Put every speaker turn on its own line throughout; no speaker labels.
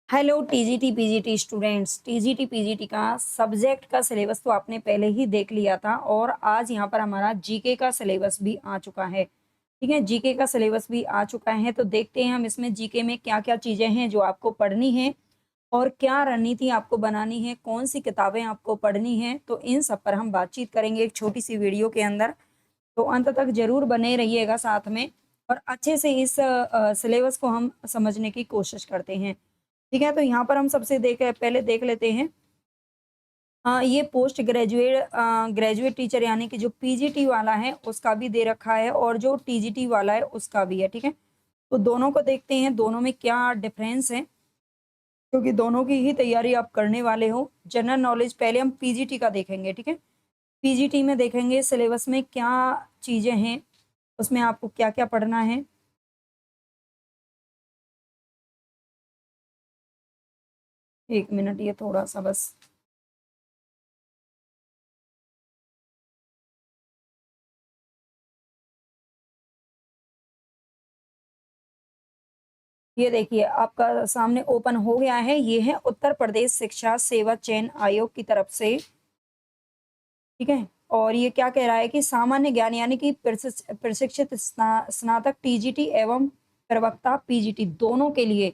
Hello TGT PGT students. TGT PGT का subject का syllabus तो आपने पहले ही देख लिया था और आज यहाँ पर हमारा जीके का सिलेबस भी आ चुका है। ठीक है, जीके का सिलेबस भी आ चुका है तो देखते हैं हम इसमें जीके में क्या क्या चीज़ें हैं जो आपको पढ़नी है और क्या रणनीति आपको बनानी है, कौन सी किताबें आपको पढ़नी है। तो इन सब पर हम बातचीत करेंगे एक छोटी सी वीडियो के अंदर। तो अंत तक जरूर बने रहिएगा साथ में और अच्छे से इस सिलेबस को हम समझने की कोशिश करते हैं। ठीक है, तो यहाँ पर हम सबसे पहले देख लेते हैं। ये पोस्ट ग्रेजुएट टीचर यानी कि जो पीजीटी वाला है उसका भी दे रखा है और जो टीजीटी वाला है उसका भी है। ठीक है, तो दोनों को देखते हैं दोनों में क्या डिफरेंस है, क्योंकि दोनों की ही तैयारी आप करने वाले हो। जनरल नॉलेज पहले हम पीजीटी का देखेंगे। ठीक है, पीजीटी में देखेंगे सिलेबस में क्या चीजें हैं, उसमें आपको क्या क्या पढ़ना है। एक मिनट, ये थोड़ा सा बस ये देखिए आपका सामने ओपन हो गया है। ये है उत्तर प्रदेश शिक्षा सेवा चयन आयोग की तरफ से। ठीक है, और ये क्या कह रहा है कि सामान्य ज्ञान यानी कि प्रशिक्षित स्नातक टीजीटी एवं प्रवक्ता पीजीटी दोनों के लिए,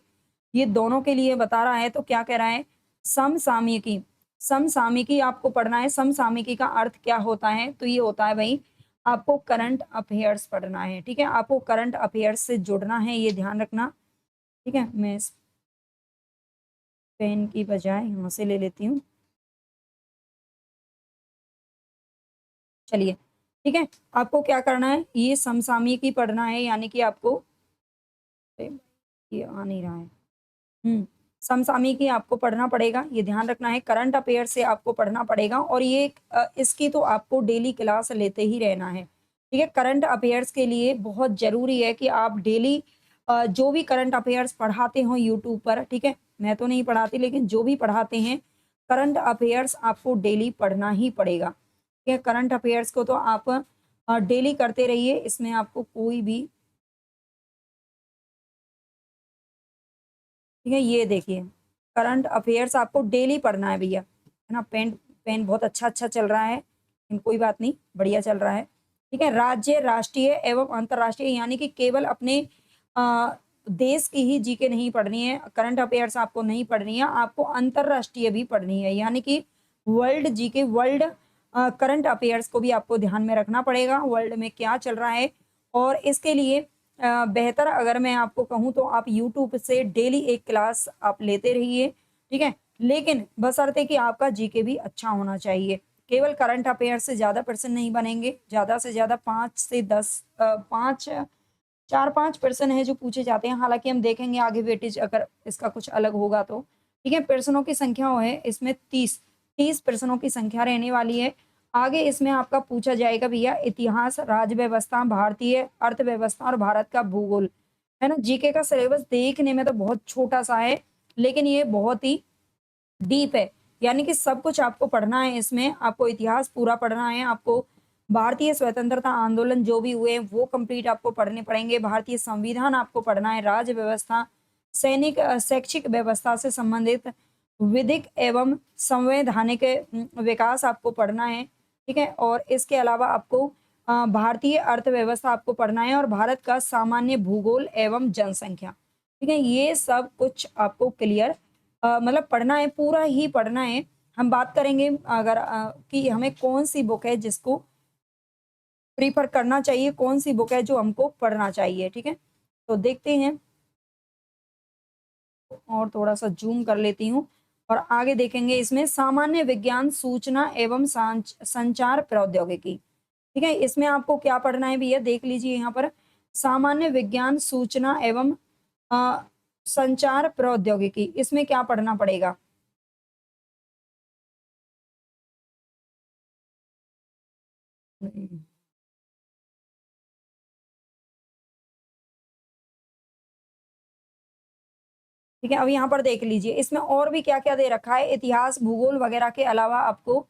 ये दोनों के लिए बता रहा है। तो क्या कह रहा है, समसामयिकी। समसामयिकी आपको पढ़ना है। समसामयिकी का अर्थ क्या होता है, तो ये होता है भाई आपको करंट अफेयर्स पढ़ना है। ठीक है, आपको करंट अफेयर्स से जुड़ना है, ये ध्यान रखना। ठीक है, मैं इस पेन की बजाय यहाँ से ले लेती हूँ। चलिए, ठीक है, आपको क्या करना है, ये समसामयिकी पढ़ना है यानी कि आपको ये आ नहीं रहा है। समसामयिकी आपको पढ़ना पड़ेगा, ये ध्यान रखना है। करंट अफेयर से आपको पढ़ना पड़ेगा और ये इसकी तो आपको डेली क्लास लेते ही रहना है। ठीक है, करंट अफेयर्स के लिए बहुत जरूरी है कि आप डेली जो भी करंट अफेयर्स पढ़ाते हो यूट्यूब पर, ठीक है, मैं तो नहीं पढ़ाती लेकिन जो भी पढ़ाते हैं करंट अफेयर्स आपको डेली पढ़ना ही पड़ेगा। ठीक है, करंट अफेयर्स को तो आप डेली करते रहिए, इसमें आपको कोई भी, ठीक है, ये देखिए करंट अफेयर्स आपको डेली पढ़ना है भैया, है ना। पेन पेन बहुत अच्छा अच्छा चल रहा है लेकिन कोई बात नहीं, बढ़िया चल रहा है। ठीक है, राज्य राष्ट्रीय एवं अंतर्राष्ट्रीय यानी कि केवल अपने देश की ही जीके नहीं पढ़नी है, करंट अफेयर्स आपको नहीं पढ़नी है, आपको अंतर्राष्ट्रीय भी पढ़नी है यानी कि world GK, world current affairs को भी आपको ध्यान में रखना पड़ेगा, वर्ल्ड में क्या चल रहा है। और इसके लिए बेहतर अगर मैं आपको कहूँ तो आप यूट्यूब से डेली एक क्लास आप लेते रहिए। ठीक है, लेकिन बशर्ते कि आपका जीके भी अच्छा होना चाहिए। केवल करंट अफेयर से ज्यादा पर्सन नहीं बनेंगे, ज्यादा से ज्यादा 5 से 10 पाँच 4-5 पर्सन है जो पूछे जाते हैं। हालांकि हम देखेंगे आगे वेटेज अगर इसका कुछ अलग होगा तो। ठीक है, पर्सनों की संख्या है इसमें 30 पर्सनों की संख्या रहने वाली है। आगे इसमें आपका पूछा जाएगा भैया इतिहास, राज्य व्यवस्था, भारतीय अर्थव्यवस्था और भारत का भूगोल, है ना। जीके का सिलेबस देखने में तो बहुत छोटा सा है लेकिन ये बहुत ही डीप है, यानी कि सब कुछ आपको पढ़ना है। इसमें आपको इतिहास पूरा पढ़ना है, आपको भारतीय स्वतंत्रता आंदोलन जो भी हुए वो कंप्लीट आपको पढ़ने पड़ेंगे, भारतीय संविधान आपको पढ़ना है, राज्य व्यवस्था, सैनिक शैक्षिक व्यवस्था से संबंधित विधिक एवं संवैधानिक विकास आपको पढ़ना है। ठीक है, और इसके अलावा आपको भारतीय अर्थव्यवस्था आपको पढ़ना है और भारत का सामान्य भूगोल एवं जनसंख्या। ठीक है, ये सब कुछ आपको क्लियर मतलब पढ़ना है, पूरा ही पढ़ना है। हम बात करेंगे अगर कि हमें कौन सी बुक है जिसको प्रीफर करना चाहिए, कौन सी बुक है जो हमको पढ़ना चाहिए। ठीक है, तो देखते हैं और थोड़ा सा जूम कर लेती हूँ और आगे देखेंगे इसमें सामान्य विज्ञान सूचना एवं संचार प्रौद्योगिकी। ठीक है, इसमें आपको क्या पढ़ना है भैया, देख लीजिए यहाँ पर सामान्य विज्ञान सूचना एवं अ, संचार प्रौद्योगिकी, इसमें क्या पढ़ना पड़ेगा। ठीक है, अब यहाँ पर देख लीजिए इसमें और भी क्या क्या दे रखा है, इतिहास भूगोल वगैरह के अलावा आपको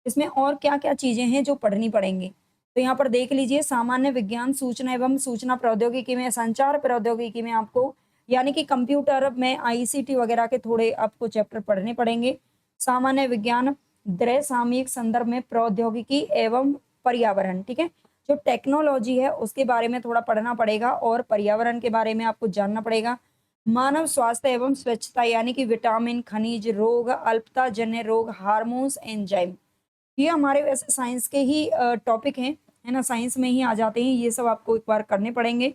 इसमें और क्या क्या चीजें हैं जो पढ़नी पड़ेंगी। तो यहाँ पर देख लीजिए सामान्य विज्ञान सूचना एवं सूचना प्रौद्योगिकी में, संचार प्रौद्योगिकी में आपको यानी कि कंप्यूटर में आईसीटी वगैरह के थोड़े आपको चैप्टर पढ़ने पड़ेंगे। सामान्य विज्ञान, द्रव्य सामयिक संदर्भ में प्रौद्योगिकी एवं पर्यावरण, ठीक है। जो टेक्नोलॉजी है उसके बारे में थोड़ा पढ़ना पड़ेगा और पर्यावरण के बारे में आपको जानना पड़ेगा। मानव स्वास्थ्य एवं स्वच्छता यानी कि विटामिन, खनिज, रोग, अल्पता जन्य रोग, हार्मोन्स, एंजाइम, ये हमारे वैसे साइंस के ही टॉपिक हैं, है ना, साइंस में ही आ जाते हैं, ये सब आपको एक बार करने पड़ेंगे।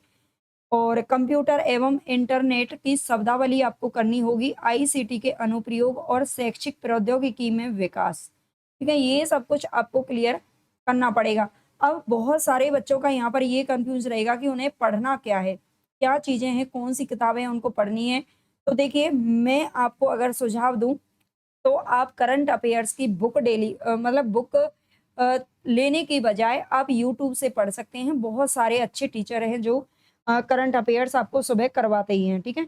और कंप्यूटर एवं इंटरनेट की शब्दावली आपको करनी होगी, आईसीटी के अनुप्रयोग और शैक्षिक प्रौद्योगिकी में विकास, ठीक है, ये सब कुछ आपको क्लियर करना पड़ेगा। अब बहुत सारे बच्चों का यहाँ पर ये कंफ्यूज रहेगा कि उन्हें पढ़ना क्या है, क्या चीजें हैं, कौन सी किताबें उनको पढ़नी है। तो देखिए, मैं आपको अगर सुझाव दूं तो आप करंट अफेयर्स की बुक डेली मतलब बुक लेने की बजाय आप यूट्यूब से पढ़ सकते हैं। बहुत सारे अच्छे टीचर हैं जो करंट अफेयर्स आपको सुबह करवाते ही हैं, ठीक है?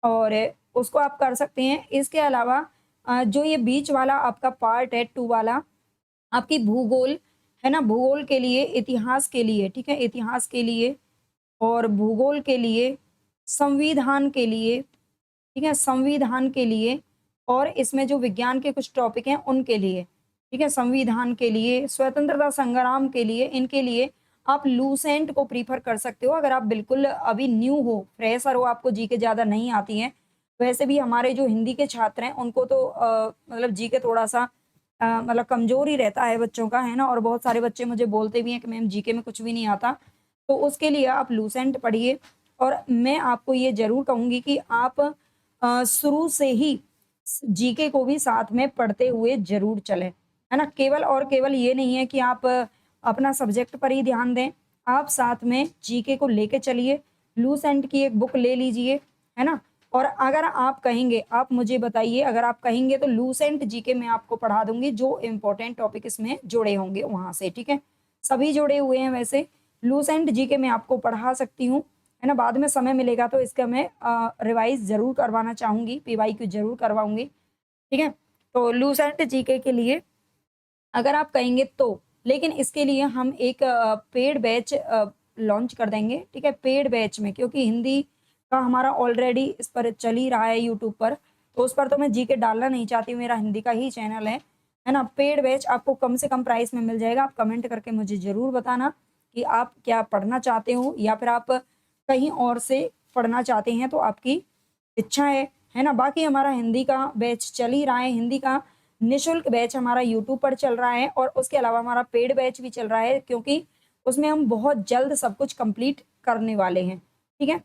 और उसको आप कर सकते हैं। इसके अलावा जो ये बीच वाला आपका पार्ट है 2 वाला, आपकी भूगोल, है ना? भूगोल के लिए, इतिहास के लिए, ठीक है? इतिहास के लिए और भूगोल के लिए, संविधान के लिए, ठीक है, संविधान के लिए और इसमें जो विज्ञान के कुछ टॉपिक हैं उनके लिए, ठीक है, संविधान के लिए, स्वतंत्रता संग्राम के लिए, इनके लिए आप लूसेंट को प्रीफर कर सकते हो। अगर आप बिल्कुल अभी न्यू हो, फ्रेशर हो, आपको जीके ज़्यादा नहीं आती है, वैसे भी हमारे जो हिंदी के छात्र हैं उनको तो मतलब जीके थोड़ा-सा मतलब कमज़ोर ही रहता है बच्चों का, है ना? और बहुत सारे बच्चे मुझे बोलते भी हैं कि मैम जीके में कुछ भी नहीं आता। तो उसके लिए आप लूसेंट पढ़िए और मैं आपको ये ज़रूर कहूँगी कि आप शुरू से ही जीके को भी साथ में पढ़ते हुए ज़रूर चलें, है ना? केवल और केवल ये नहीं है कि आप अपना सब्जेक्ट पर ही ध्यान दें, आप साथ में जीके को लेके चलिए, लूसेंट की एक बुक ले लीजिए, है ना? और अगर आप कहेंगे, आप मुझे बताइए, अगर आप कहेंगे तो लूसेंट जीके मैं आपको पढ़ा दूँगी, जो इम्पोर्टेंट टॉपिक इसमें जुड़े होंगे वहाँ से, ठीक है? सभी जुड़े हुए हैं वैसे, लूसेंट जीके मैं आपको पढ़ा सकती हूँ, है ना? बाद में समय मिलेगा तो इसका मैं रिवाइज़ ज़रूर करवाना चाहूँगी, पीवाईक्यू ज़रूर करवाऊँगी, ठीक है? तो लूसेंट जीके के लिए अगर आप कहेंगे तो, लेकिन इसके लिए हम एक पेड बैच लॉन्च कर देंगे, ठीक है? पेड बैच में, क्योंकि हिंदी का हमारा ऑलरेडी इस पर चल ही रहा है यूट्यूब पर, तो उस पर तो मैं जीके डालना नहीं चाहती हूँ, मेरा हिंदी का ही चैनल है ना? पेड बैच आपको कम से कम प्राइस में मिल जाएगा। आप कमेंट करके मुझे ज़रूर बताना कि आप क्या पढ़ना चाहते हो या फिर आप कहीं और से पढ़ना चाहते हैं, तो आपकी इच्छा है ना? बाकी हमारा हिंदी का बैच चल ही रहा है, हिंदी का निःशुल्क बैच हमारा यूट्यूब पर चल रहा है और उसके अलावा हमारा पेड बैच भी चल रहा है, क्योंकि उसमें हम बहुत जल्द सब कुछ कंप्लीट करने वाले हैं, ठीक है?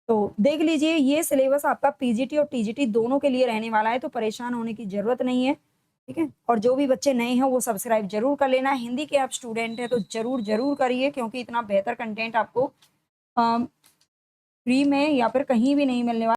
तो देख लीजिए, ये सिलेबस आपका पीजीटी और टीजीटी दोनों के लिए रहने वाला है, तो परेशान होने की ज़रूरत नहीं है, ठीक है? और जो भी बच्चे नए हैं वो सब्सक्राइब ज़रूर कर लेना। हिंदी के आप स्टूडेंट हैं तो ज़रूर करिए, क्योंकि इतना बेहतर कंटेंट आपको फ्री में या फिर कहीं भी नहीं मिलने वाला।